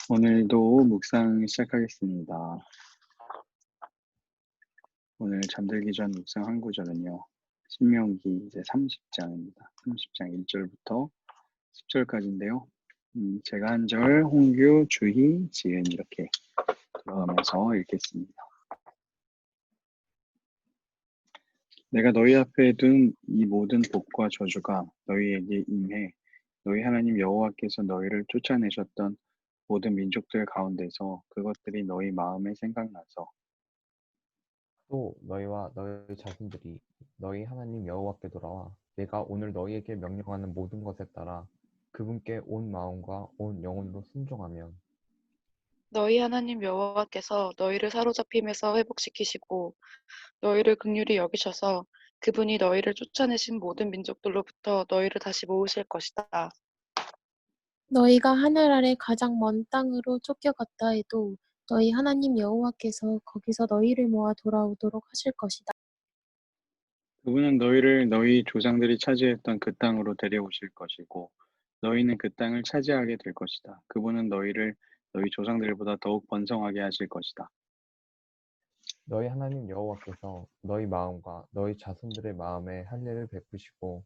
오늘도 묵상 시작하겠습니다. 오늘 잠들기 전 묵상 한 구절은요. 신명기 이제 30장입니다. 30장 1절부터 10절까지인데요. 제가 한 절, 홍규, 주희, 지은 이렇게 들어가면서 읽겠습니다. 내가 너희 앞에 둔 이 모든 복과 저주가 너희에게 임해 너희 하나님 여호와께서 너희를 쫓아내셨던 모든 민족들 가운데서 그것들이 너희 마음에 생각나서 또 너희와 너희 자손들이 너희 하나님 여호와께 돌아와 내가 오늘 너희에게 명령하는 모든 것에 따라 그분께 온 마음과 온 영혼으로 순종하면 너희 하나님 여호와께서 너희를 사로잡힘에서 회복시키시고 너희를 긍휼히 여기셔서 그분이 너희를 쫓아내신 모든 민족들로부터 너희를 다시 모으실 것이다. 너희가 하늘 아래 가장 먼 땅으로 쫓겨갔다 해도 너희 하나님 여호와께서 거기서 너희를 모아 돌아오도록 하실 것이다. 그분은 너희를 너희 조상들이 차지했던 그 땅으로 데려오실 것이고 너희는 그 땅을 차지하게 될 것이다. 그분은 너희를 너희 조상들보다 더욱 번성하게 하실 것이다. 너희 하나님 여호와께서 너희 마음과 너희 자손들의 마음에 할례를 베푸시고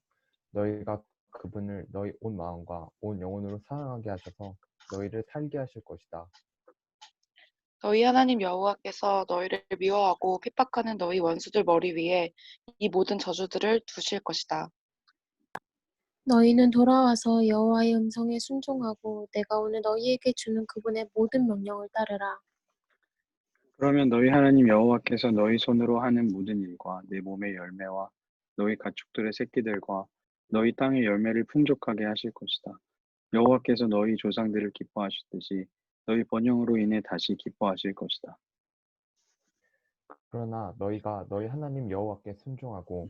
너희가 그분을 너희 온 마음과 온 영혼으로 사랑하게 하셔서 너희를 살게 하실 것이다. 너희 하나님 여호와께서 너희를 미워하고 핍박하는 너희 원수들 머리 위에 이 모든 저주들을 두실 것이다. 너희는 돌아와서 여호와의 음성에 순종하고 내가 오늘 너희에게 주는 그분의 모든 명령을 따르라. 그러면 너희 하나님 여호와께서 너희 손으로 하는 모든 일과 내 몸의 열매와 너희 가축들의 새끼들과 너희 땅의 열매를 풍족하게 하실 것이다. 여호와께서 너희 조상들을 기뻐하셨듯이 너희 번영으로 인해 다시 기뻐하실 것이다. 그러나 너희가 너희 하나님 여호와께 순종하고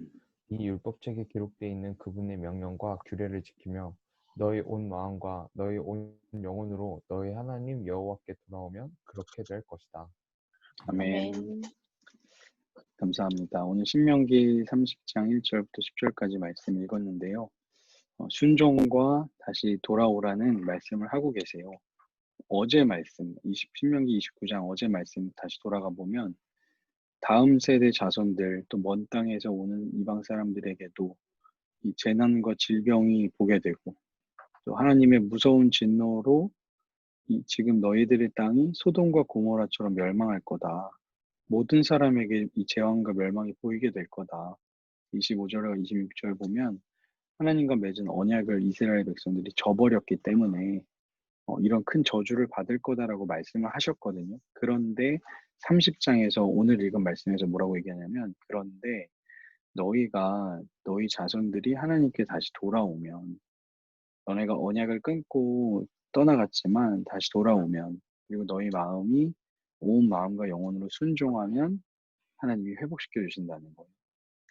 이 율법책에 기록되어 있는 그분의 명령과 규례를 지키며 너희 온 마음과 너희 온 영혼으로 너희 하나님 여호와께 돌아오면 그렇게 될 것이다. 아멘. 아멘. 감사합니다. 오늘 신명기 30장 1절부터 10절까지 말씀 읽었는데요. 순종과 다시 돌아오라는 말씀을 하고 계세요. 어제 말씀, 신명기 29장 어제 말씀 다시 돌아가 보면 다음 세대 자손들 또 먼 땅에서 오는 이방 사람들에게도 이 재난과 질병이 보게 되고 또 하나님의 무서운 진노로 지금 너희들의 땅이 소돔과 고모라처럼 멸망할 거다. 모든 사람에게 이 재앙과 멸망이 보이게 될 거다. 25절과 26절 보면 하나님과 맺은 언약을 이스라엘 백성들이 저버렸기 때문에 이런 큰 저주를 받을 거다라고 말씀을 하셨거든요. 그런데 30장에서 오늘 읽은 말씀에서 뭐라고 얘기하냐면 그런데 너희가 너희 자손들이 하나님께 다시 돌아오면 너네가 언약을 끊고 떠나갔지만 다시 돌아오면 그리고 너희 마음이 온 마음과 영혼으로 순종하면 하나님이 회복시켜 주신다는 거예요.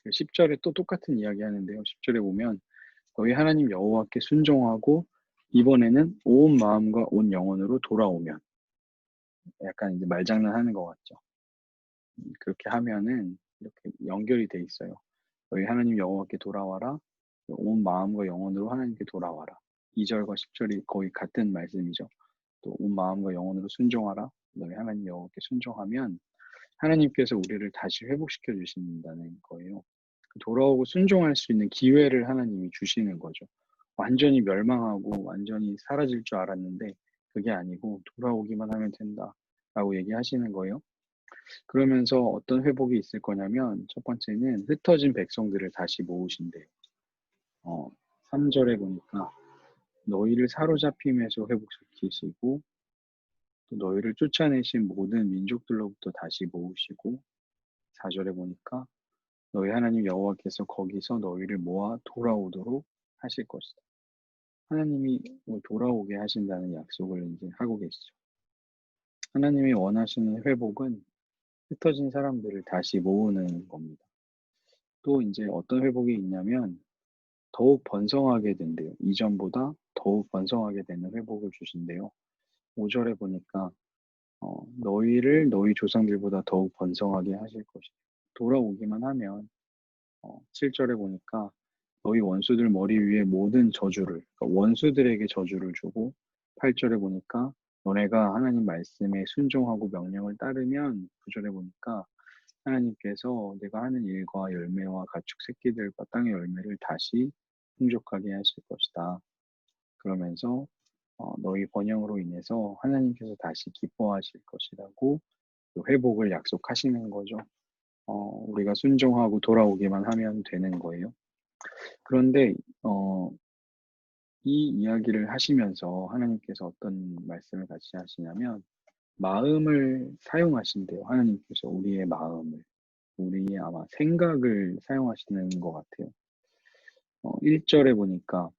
10절에 또 똑같은 이야기 하는데요. 10절에 보면 너희 하나님 여호와께 순종하고 이번에는 온 마음과 온 영혼으로 돌아오면 약간 이제 말장난하는 것 같죠. 그렇게 하면은 이렇게 연결이 돼 있어요. 너희 하나님 여호와께 돌아와라. 온 마음과 영혼으로 하나님께 돌아와라. 2절과 10절이 거의 같은 말씀이죠. 또 온 마음과 영혼으로 순종하라. 너희 하나님 여호와께 순종하면 하나님께서 우리를 다시 회복시켜 주신다는 거예요. 돌아오고 순종할 수 있는 기회를 하나님이 주시는 거죠. 완전히 멸망하고 완전히 사라질 줄 알았는데 그게 아니고 돌아오기만 하면 된다라고 얘기하시는 거예요. 그러면서 어떤 회복이 있을 거냐면 첫 번째는 흩어진 백성들을 다시 모으신대요. 3절에 보니까 너희를 사로잡힘에서 회복시키시고 또 너희를 쫓아내신 모든 민족들로부터 다시 모으시고 4절에 보니까 너희 하나님 여호와께서 거기서 너희를 모아 돌아오도록 하실 것이다. 하나님이 돌아오게 하신다는 약속을 이제 하고 계시죠. 하나님이 원하시는 회복은 흩어진 사람들을 다시 모으는 겁니다. 또 이제 어떤 회복이 있냐면 더욱 번성하게 된대요. 이전보다 더욱 번성하게 되는 회복을 주신대요. 5절에 보니까 너희를 너희 조상들보다 더욱 번성하게 하실 것이다. 돌아오기만 하면 7절에 보니까 너희 원수들 머리 위에 모든 저주를 그러니까 원수들에게 저주를 주고 8절에 보니까 너네가 하나님 말씀에 순종하고 명령을 따르면 9절에 보니까 하나님께서 내가 하는 일과 열매와 가축 새끼들과 땅의 열매를 다시 풍족하게 하실 것이다. 그러면서 너희 번영으로 인해서 하나님께서 다시 기뻐하실 것이라고 그 회복을 약속하시는 거죠. 우리가 순종하고 돌아오기만 하면 되는 거예요. 그런데 이 이야기를 하시면서 하나님께서 어떤 말씀을 같이 하시냐면 마음을 사용하신대요. 하나님께서 우리의 마음을, 우리의 아마 생각을 사용하시는 것 같아요. 1절에 보니까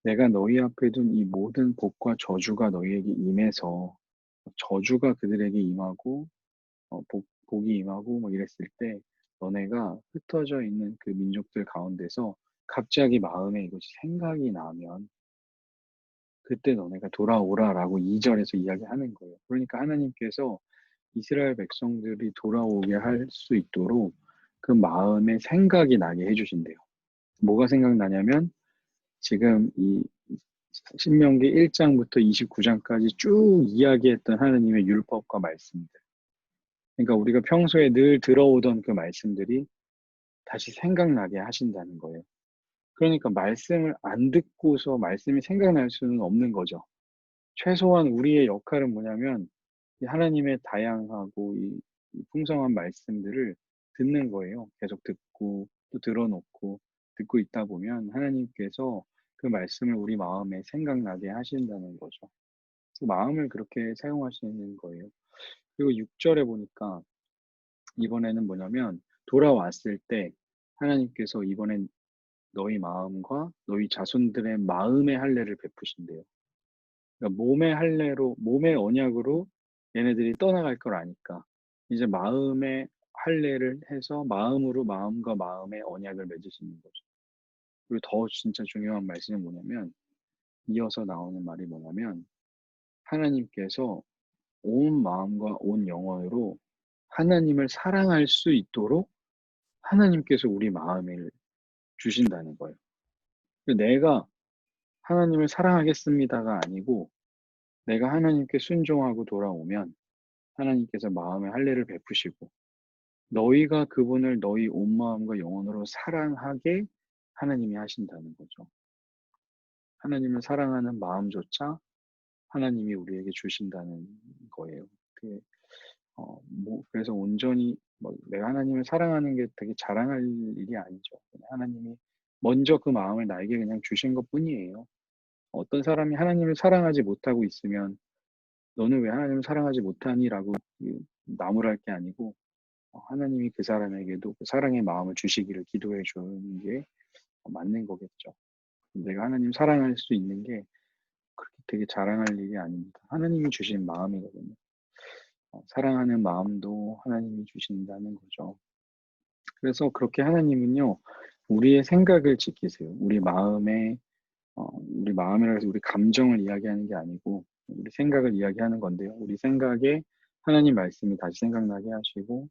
내가 너희 앞에 둔 이 모든 복과 저주가 너희에게 임해서 저주가 그들에게 임하고 복이 임하고 뭐 이랬을 때 너네가 흩어져 있는 그 민족들 가운데서 갑자기 마음에 이것이 생각이 나면 그때 너네가 돌아오라라고 2절에서 이야기하는 거예요. 그러니까 하나님께서 이스라엘 백성들이 돌아오게 할 수 있도록 그 마음에 생각이 나게 해주신대요. 뭐가 생각나냐면 지금 이 신명기 1장부터 29장까지 쭉 이야기했던 하나님의 율법과 말씀들. 그러니까 우리가 평소에 늘 들어오던 그 말씀들이 다시 생각나게 하신다는 거예요. 그러니까 말씀을 안 듣고서 말씀이 생각날 수는 없는 거죠. 최소한 우리의 역할은 뭐냐면 이 하나님의 다양하고 이 풍성한 말씀들을 듣는 거예요. 계속 듣고 또 들어놓고 듣고 있다 보면 하나님께서 그 말씀을 우리 마음에 생각나게 하신다는 거죠. 그 마음을 그렇게 사용하시는 거예요. 그리고 6절에 보니까 이번에는 뭐냐면 돌아왔을 때 하나님께서 이번엔 너희 마음과 너희 자손들의 마음의 할례를 베푸신대요. 그러니까 몸의 할례로, 몸의 언약으로 얘네들이 떠나갈 걸 아니까 이제 마음의 할례를 해서 마음으로 마음과 마음의 언약을 맺으시는 거죠. 그리고 더 진짜 중요한 말씀은 뭐냐면 이어서 나오는 말이 뭐냐면 하나님께서 온 마음과 온 영혼으로 하나님을 사랑할 수 있도록 하나님께서 우리 마음을 주신다는 거예요. 내가 하나님을 사랑하겠습니다가 아니고 내가 하나님께 순종하고 돌아오면 하나님께서 마음의 할례를 베푸시고 너희가 그분을 너희 온 마음과 영혼으로 사랑하게 하나님이 하신다는 거죠. 하나님을 사랑하는 마음조차 하나님이 우리에게 주신다는 거예요. 그래서 온전히 내가 하나님을 사랑하는 게 되게 자랑할 일이 아니죠. 그냥 하나님이 먼저 그 마음을 나에게 그냥 주신 것 뿐이에요. 어떤 사람이 하나님을 사랑하지 못하고 있으면 너는 왜 하나님을 사랑하지 못하니?라고 나무랄 게 아니고 하나님이 그 사람에게도 그 사랑의 마음을 주시기를 기도해 주는 게 맞는 거겠죠. 내가 하나님 사랑할 수 있는 게 그렇게 되게 자랑할 일이 아닙니다. 하나님이 주신 마음이거든요. 사랑하는 마음도 하나님이 주신다는 거죠. 그래서 그렇게 하나님은요, 우리의 생각을 지키세요. 우리 마음이라 해서 우리 감정을 이야기하는 게 아니고, 우리 생각을 이야기하는 건데요. 우리 생각에 하나님 말씀이 다시 생각나게 하시고,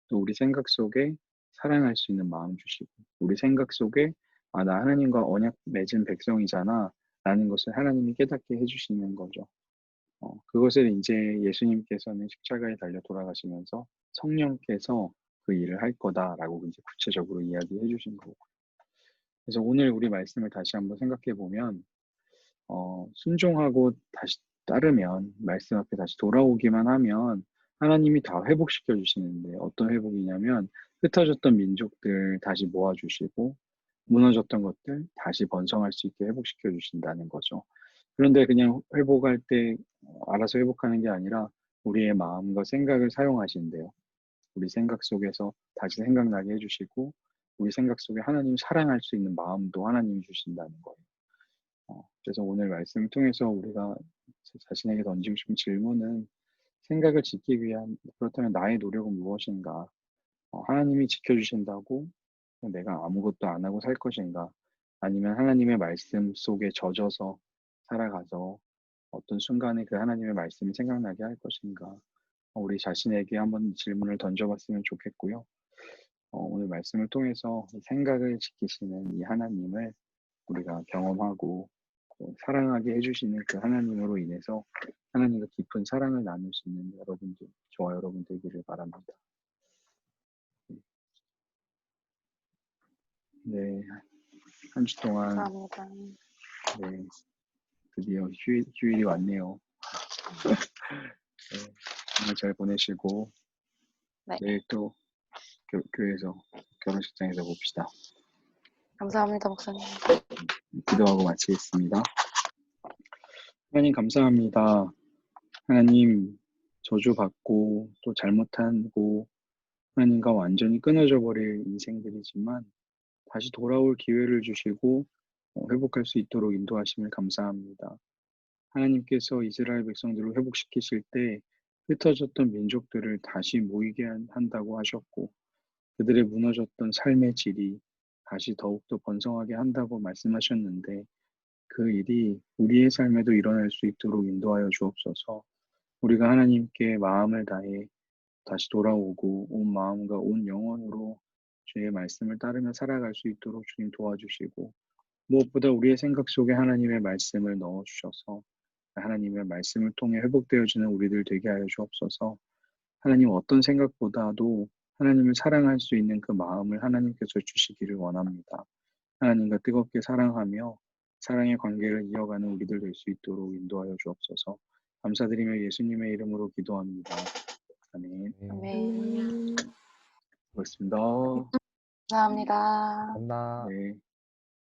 또 우리 생각 속에 사랑할 수 있는 마음 주시고, 우리 생각 속에, 나 하나님과 언약 맺은 백성이잖아. 라는 것을 하나님이 깨닫게 해주시는 거죠. 그것을 이제 예수님께서는 십자가에 달려 돌아가시면서 성령께서 그 일을 할 거다라고 이제 구체적으로 이야기해 주신 거고. 그래서 오늘 우리 말씀을 다시 한번 생각해 보면, 순종하고 다시 따르면, 말씀 앞에 다시 돌아오기만 하면 하나님이 다 회복시켜 주시는데 어떤 회복이냐면 흩어졌던 민족들 다시 모아주시고 무너졌던 것들 다시 번성할 수 있게 회복시켜 주신다는 거죠. 그런데 그냥 회복할 때 알아서 회복하는 게 아니라 우리의 마음과 생각을 사용하신대요. 우리 생각 속에서 다시 생각나게 해주시고 우리 생각 속에 하나님 사랑할 수 있는 마음도 하나님이 주신다는 거예요. 그래서 오늘 말씀을 통해서 우리가 자신에게 던지고 싶은 질문은 생각을 지키기 위한 그렇다면 나의 노력은 무엇인가? 하나님이 지켜주신다고 내가 아무것도 안 하고 살 것인가? 아니면 하나님의 말씀 속에 젖어서 살아가서 어떤 순간에 그 하나님의 말씀이 생각나게 할 것인가? 우리 자신에게 한번 질문을 던져봤으면 좋겠고요. 오늘 말씀을 통해서 생각을 지키시는 이 하나님을 우리가 경험하고 사랑하게 해주시는 그 하나님으로 인해서 하나님과 깊이 어떤 사랑을 나눌 수 있는 여러분들, 저와 여러분 되기를 바랍니다. 네, 한 주 동안 감사합니다. 네, 드디어 휴일이 왔네요. 네, 정말 잘 보내시고 네. 내일 또 교회에서 결혼식장에서 봅시다. 감사합니다, 목사님. 기도하고 마치겠습니다. 하나님 감사합니다. 하나님 저주받고 또 잘못하고 하나님과 완전히 끊어져 버릴 인생들이지만 다시 돌아올 기회를 주시고 회복할 수 있도록 인도하심을 감사합니다. 하나님께서 이스라엘 백성들을 회복시키실 때 흩어졌던 민족들을 다시 모이게 한다고 하셨고 그들의 무너졌던 삶의 질이 다시 더욱더 번성하게 한다고 말씀하셨는데 그 일이 우리의 삶에도 일어날 수 있도록 인도하여 주옵소서. 우리가 하나님께 마음을 다해 다시 돌아오고 온 마음과 온 영혼으로 주의 말씀을 따르며 살아갈 수 있도록 주님 도와주시고 무엇보다 우리의 생각 속에 하나님의 말씀을 넣어주셔서 하나님의 말씀을 통해 회복되어지는 우리들 되게 하여 주옵소서. 하나님 어떤 생각보다도 하나님을 사랑할 수 있는 그 마음을 하나님께서 주시기를 원합니다. 하나님과 뜨겁게 사랑하며 사랑의 관계를 이어가는 우리들 될 수 있도록 인도하여 주옵소서. 감사드리며 예수님의 이름으로 기도합니다. 아멘. 네. 아멘. 고맙습니다. 감사합니다. 감사합니다. 네.